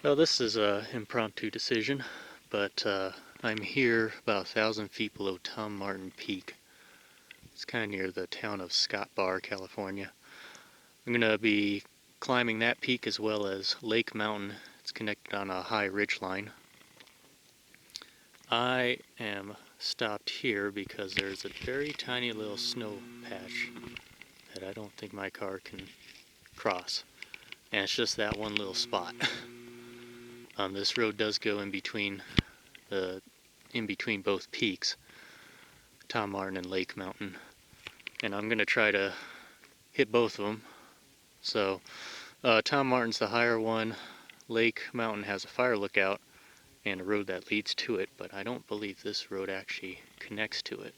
Well, this is an impromptu decision, but I'm here about 1,000 feet below Tom Martin Peak. It's kind of near the town of Scott Bar, California. I'm going to be climbing that peak as well as Lake Mountain. It's connected on a high ridge line. I am stopped here because there's a very tiny little snow patch that I don't think my car can cross. And it's just that one little spot. This road does go in between both peaks, Tom Martin and Lake Mountain, and I'm going to try to hit both of them. So Tom Martin's the higher one. Lake Mountain has a fire lookout and a road that leads to it, but I don't believe this road actually connects to it,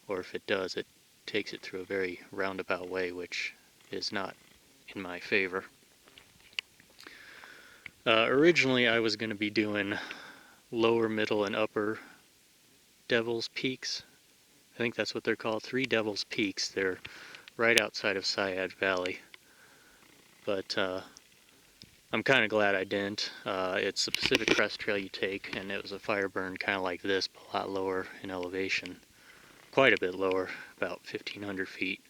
or if it does, it takes it through a very roundabout way, which is not in my favor. Originally I was going to be doing lower, middle, and upper Devil's Peaks. I think that's what they're called, 3 Devil's Peaks. They're right outside of Sayad Valley. But I'm kind of glad I didn't. It's the Pacific Crest Trail you take, and it was a fire burn kind of like this, but a lot lower in elevation. Quite a bit lower, about 1,500 feet.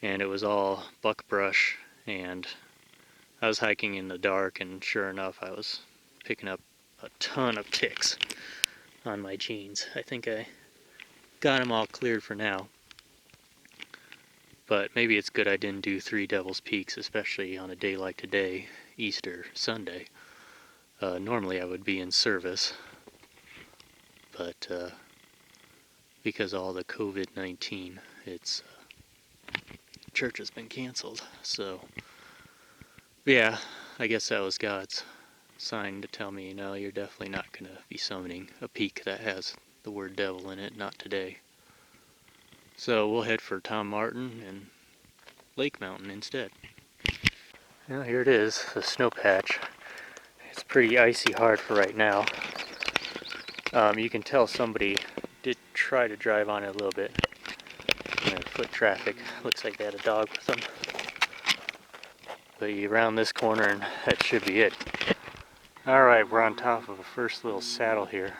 And it was all buckbrush, and I was hiking in the dark, and sure enough, I was picking up a ton of ticks on my jeans. I think I got them all cleared for now. But maybe it's good I didn't do 3 Devil's Peaks, especially on a day like today, Easter Sunday. Normally I would be in service, but because of all the COVID-19, church has been canceled. So, yeah, I guess that was God's sign to tell me, no, you're definitely not going to be summoning a peak that has the word devil in it, not today. So we'll head for Tom Martin and Lake Mountain instead. Well, here it is, the snow patch. It's pretty icy hard for right now. You can tell somebody did try to drive on it a little bit. Foot traffic. Looks like they had a dog with them. But you round this corner and that should be it. Alright, we're on top of a first little saddle here.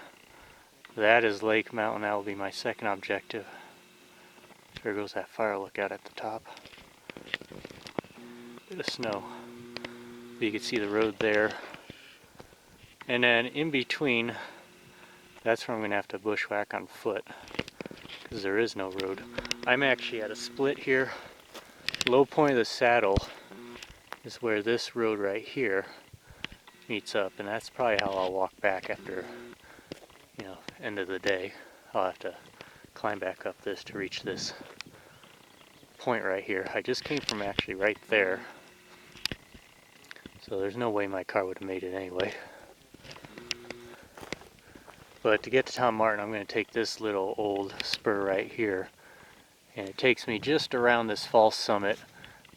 That is Lake Mountain. That will be my second objective. There goes that fire lookout at the top. Bit of snow. But you can see the road there. And then in between, that's where I'm going to have to bushwhack on foot, because there is no road. I'm actually at a split here. Low point of the saddle is where this road right here meets up, and that's probably how I'll walk back after, end of the day. I'll have to climb back up this to reach this point right here. I just came from actually right there, so there's no way my car would have made it anyway. But to get to Tom Martin, I'm going to take this little old spur right here, and it takes me just around this false summit,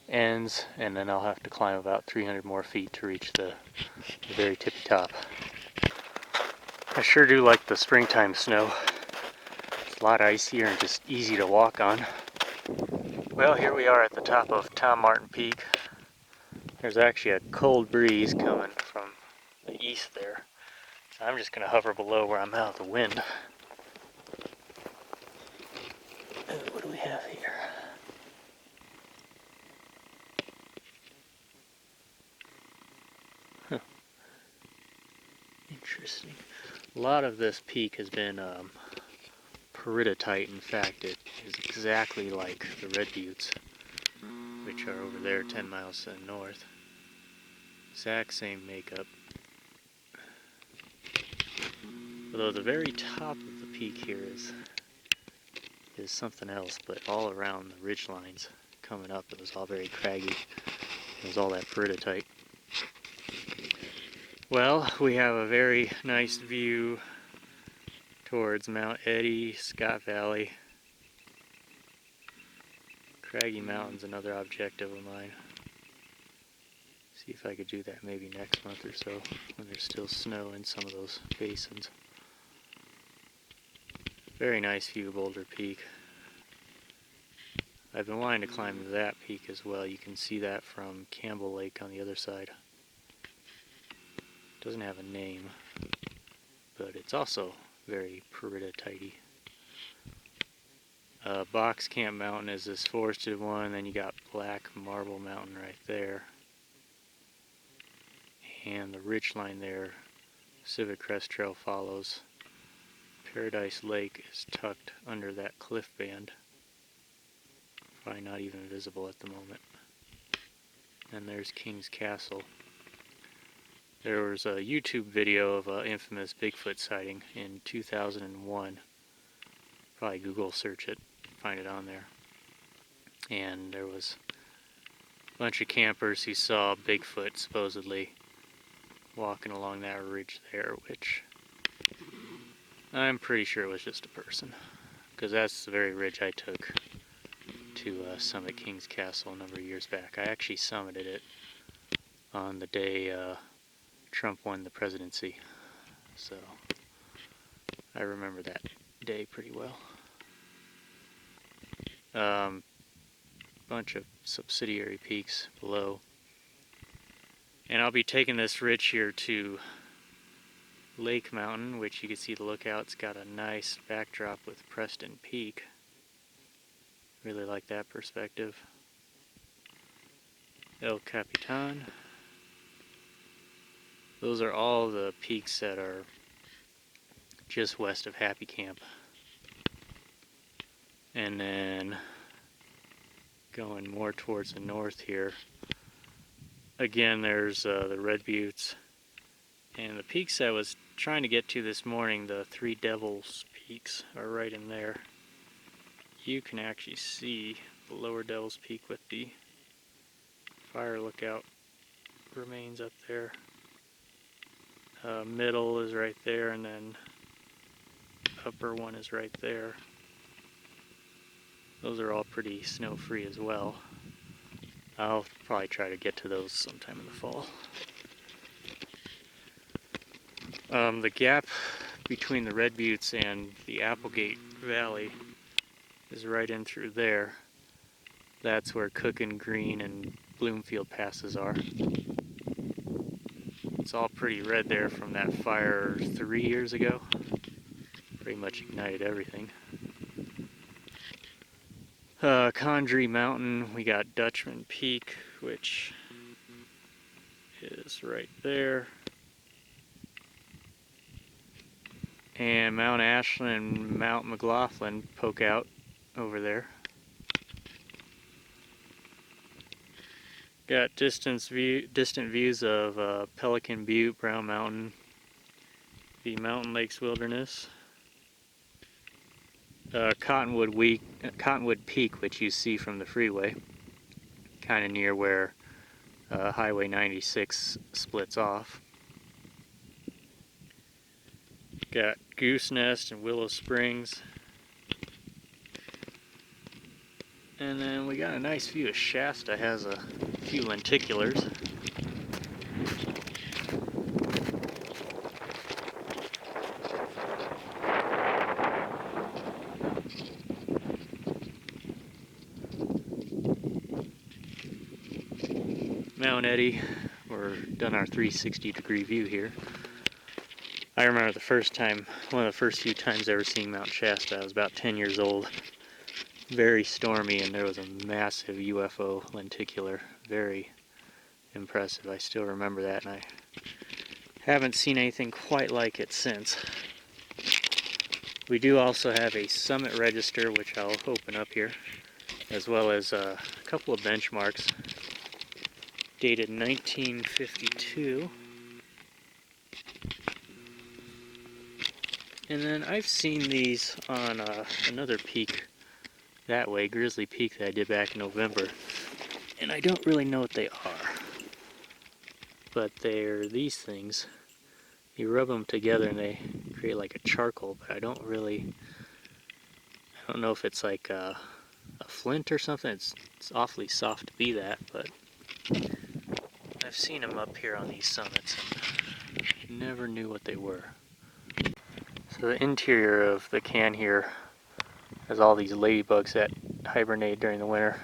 ends, and then I'll have to climb about 300 more feet to reach the very tippy top. I sure do like the springtime snow. It's a lot icier and just easy to walk on. Well, here we are at the top of Tom Martin Peak. There's actually a cold breeze coming from the east there. I'm just going to hover below where I'm out of the wind. What do we have here? Huh. Interesting. A lot of this peak has been peridotite. In fact, it is exactly like the Red Buttes, which are over there 10 miles to the north. Exact same makeup. Although the very top of the peak here is something else, but all around the ridge lines coming up, it was all very craggy. It was all that peridotite. Well, we have a very nice view towards Mount Eddy, Scott Valley. Craggy Mountain's another objective of mine. See if I could do that maybe next month or so, when there's still snow in some of those basins. Very nice view of Boulder Peak. I've been wanting to climb that peak as well. You can see that from Campbell Lake on the other side. Doesn't have a name, but it's also very peridotite-y. Box Camp Mountain is this forested one, and then you got Black Marble Mountain right there. And the ridge line there, Pacific Crest Trail follows. Paradise Lake is tucked under that cliff band. Probably not even visible at the moment. And there's King's Castle. There was a YouTube video of an infamous Bigfoot sighting in 2001. Probably Google search it, find it on there. And there was a bunch of campers who saw Bigfoot supposedly walking along that ridge there, which I'm pretty sure it was just a person, because that's the very ridge I took to summit King's Castle a number of years back. I actually summited it on the day Trump won the presidency, so I remember that day pretty well. Bunch of subsidiary peaks below, and I'll be taking this ridge here to Lake Mountain, which you can see the lookout's got a nice backdrop with Preston Peak. Really like that perspective. El Capitan. Those are all the peaks that are just west of Happy Camp. And then going more towards the north here, again there's the Red Buttes. And the peaks I was trying to get to this morning, the Three Devils peaks, are right in there. You can actually see the Lower Devil's Peak with the fire lookout remains up there. Middle is right there, and then upper one is right there. Those are all pretty snow-free as well. I'll probably try to get to those sometime in the fall. The gap between the Red Buttes and the Applegate Valley is right in through there. That's where Cook and Green and Bloomfield passes are. It's all pretty red there from that fire 3 years ago. Pretty much ignited everything. Condrey Mountain, we got Dutchman Peak, which is right there. And Mount Ashland and Mount McLaughlin poke out over there. Got distant views of Pelican Butte, Brown Mountain, the Mountain Lakes Wilderness, Cottonwood Peak, which you see from the freeway, kind of near where Highway 96 splits off. Got Goose Nest and Willow Springs. And then we got a nice view of Shasta, has a few lenticulars. Mount Eddy, we're done our 360-degree view here. I remember the first time, one of the first few times ever seeing Mount Shasta, I was about 10 years old. Very stormy, and there was a massive UFO lenticular. Very impressive. I still remember that, and I haven't seen anything quite like it since. We do also have a summit register, which I'll open up here, as well as a couple of benchmarks dated 1952. And then I've seen these on another peak that way, Grizzly Peak, that I did back in November, and I don't really know what they are, but they're these things. You rub them together and they create like a charcoal, but I don't know if it's like a flint or something. It's awfully soft to be that, but I've seen them up here on these summits and never knew what they were. So the interior of the can here has all these ladybugs that hibernate during the winter.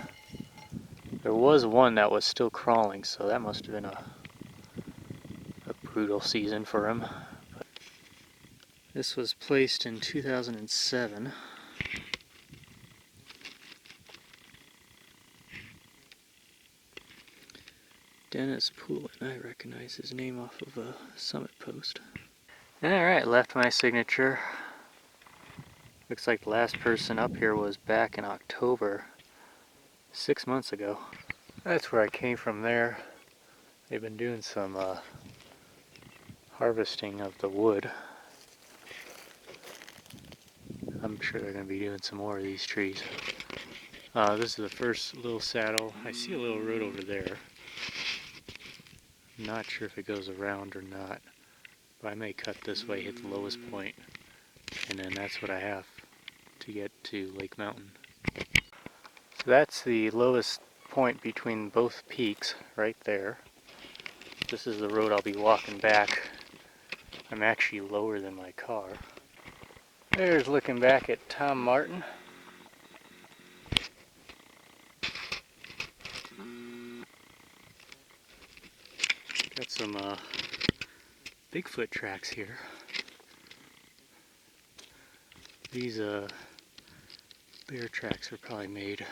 There was one that was still crawling, so that must have been a brutal season for him. This was placed in 2007. Dennis Poulin, I recognize his name off of a Summit post. Alright, left my signature. Looks like the last person up here was back in October, 6 months ago. That's where I came from there. They've been doing some harvesting of the wood. I'm sure they're going to be doing some more of these trees. This is the first little saddle. I see a little road over there. I'm not sure if it goes around or not, but I may cut this way, hit the lowest point, and then that's what I have to get to Lake Mountain. So that's the lowest point between both peaks right there. This is the road I'll be walking back. I'm actually lower than my car. There's looking back at Tom Martin. Got some Bigfoot tracks here. These bear tracks were probably made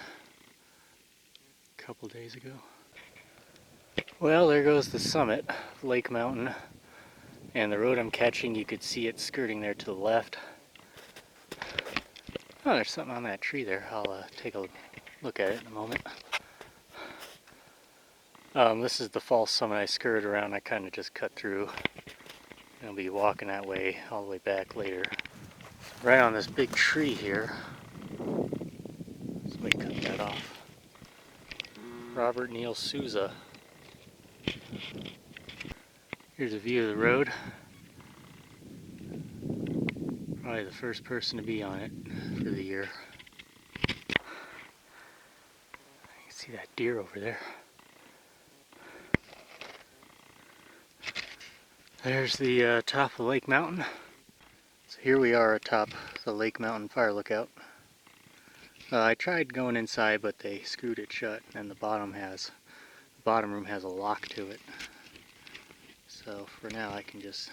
a couple days ago. Well, there goes the summit of Lake Mountain, and the road I'm catching, you could see it skirting there to the left. Oh, there's something on that tree there. I'll take a look at it in a moment. This is the false summit I skirted around. I kind of just cut through. I'll be walking that way all the way back later. Right on this big tree here. Let me cut that off. Robert Neil Souza. Here's a view of the road. Probably the first person to be on it for the year. You can see that deer over there. There's the top of Lake Mountain. So here we are atop the Lake Mountain Fire Lookout. I tried going inside, but they screwed it shut, and the bottom room has a lock to it. So for now I can just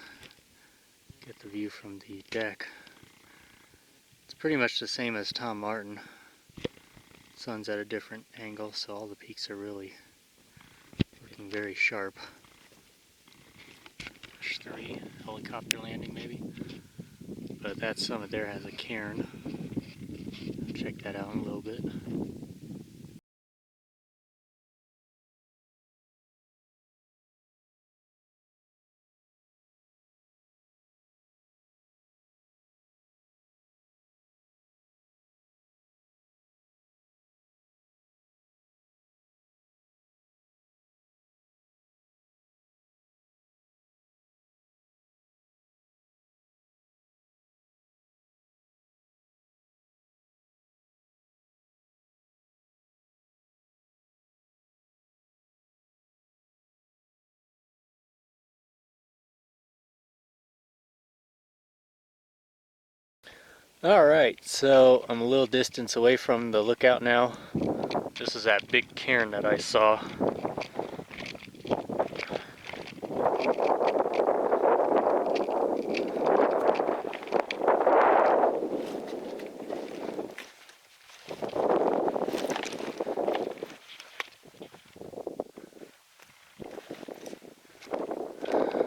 get the view from the deck. It's pretty much the same as Tom Martin. Sun's at a different angle, so all the peaks are really looking very sharp. 3 helicopter landing maybe. But that summit there has a cairn. I'll check that out in a little bit. Alright, so I'm a little distance away from the lookout now. This is that big cairn that I saw.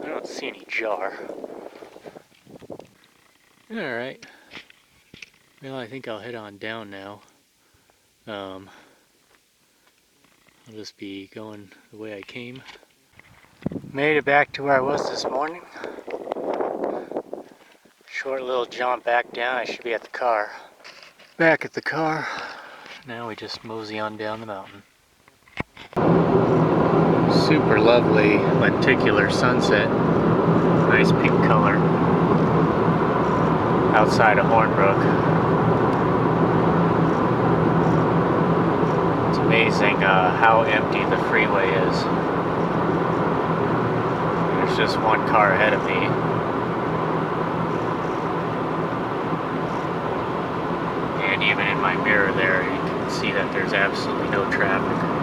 I don't see any jar. Alright. Well, I think I'll head on down now. I'll just be going the way I came. Made it back to where I was this morning. Short little jaunt back down. I should be at the car. Back at the car. Now we just mosey on down the mountain. Super lovely lenticular sunset. Nice pink color. Outside of Hornbrook. It's amazing how empty the freeway is. There's just one car ahead of me. And even in my mirror there, you can see that there's absolutely no traffic.